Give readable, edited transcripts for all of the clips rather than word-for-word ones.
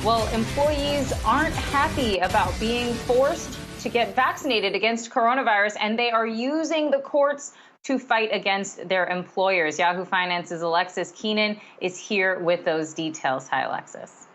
Well, employees aren't happy about being forced to get vaccinated against coronavirus, and they are using the courts to fight against their employers. Yahoo Finance's Alexis Keenan is here with those details. Hi, Alexis.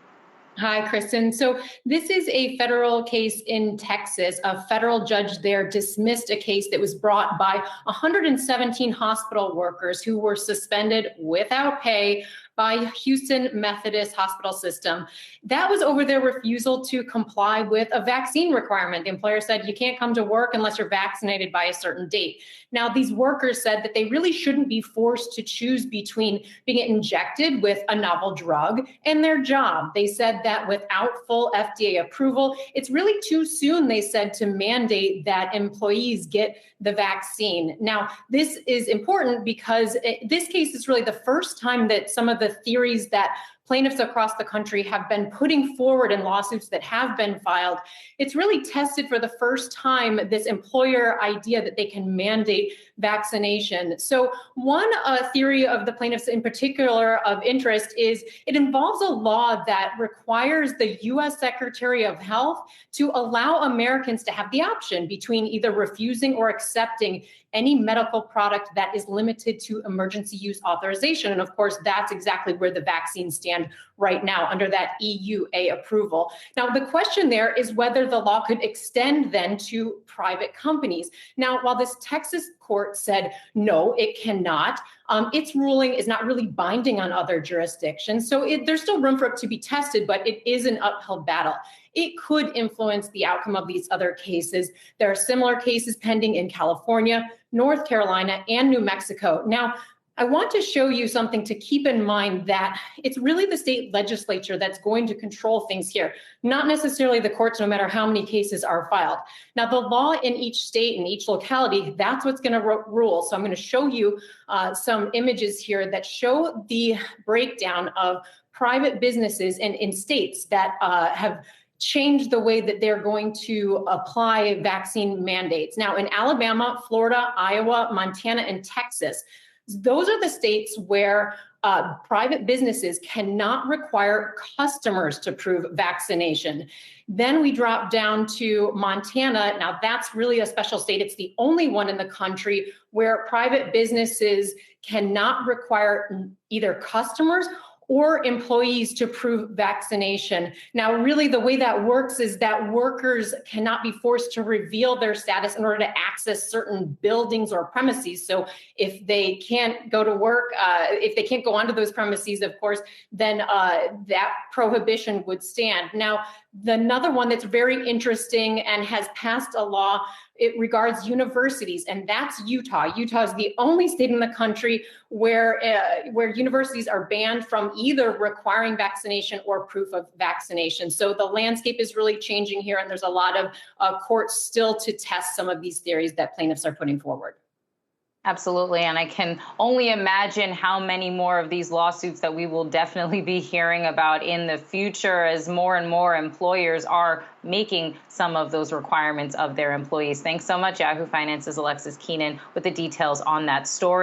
Hi, Kristen. So this is a federal case in Texas. A federal judge there dismissed a case that was brought by 117 hospital workers who were suspended without pay by Houston Methodist Hospital System. That was over their refusal to comply with a vaccine requirement. The employer said you can't come to work unless you're vaccinated by a certain date. Now, these workers said that they really shouldn't be forced to choose between being injected with a novel drug and their job. They said that without full FDA approval, it's really too soon, they said, to mandate that employees get the vaccine. Now, this is important because this case is really the first time that some of the theories that plaintiffs across the country have been putting forward in lawsuits that have been filed, it's really tested for the first time this employer idea that they can mandate vaccination. So one theory of the plaintiffs in particular of interest is it involves a law that requires the U.S. Secretary of Health to allow Americans to have the option between either refusing or accepting any medical product that is limited to emergency use authorization. And of course, that's exactly where the vaccines stand right now under that EUA approval. Now, the question there is whether the law could extend then to private companies. Now, while this Texas court said, no, it cannot, its ruling is not really binding on other jurisdictions. So there's still room for it to be tested, but it is an uphill battle. It could influence the outcome of these other cases. There are similar cases pending in California, North Carolina, and New Mexico. Now, I want to show you something to keep in mind, that it's really the state legislature that's going to control things here, not necessarily the courts, no matter how many cases are filed. Now, the law in each state and each locality, that's what's going to rule. So I'm going to show you some images here that show the breakdown of private businesses in states that have changed the way that they're going to apply vaccine mandates. Now, in Alabama, Florida, Iowa, Montana, and Texas, those are the states where private businesses cannot require customers to prove vaccination. Then we drop down to Montana. Now, that's really a special state. It's the only one in the country where private businesses cannot require either customers or employees to prove vaccination. Now, really the way that works is that workers cannot be forced to reveal their status in order to access certain buildings or premises. So if they can't go to work, if they can't go onto those premises, of course, then that prohibition would stand. Now, another one that's very interesting and has passed a law, it regards universities, and that's Utah. Utah is the only state in the country where universities are banned from either requiring vaccination or proof of vaccination. So the landscape is really changing here, and there's a lot of courts still to test some of these theories that plaintiffs are putting forward. Absolutely. And I can only imagine how many more of these lawsuits that we will definitely be hearing about in the future as more and more employers are making some of those requirements of their employees. Thanks so much, Yahoo Finance's Alexis Keenan, with the details on that story.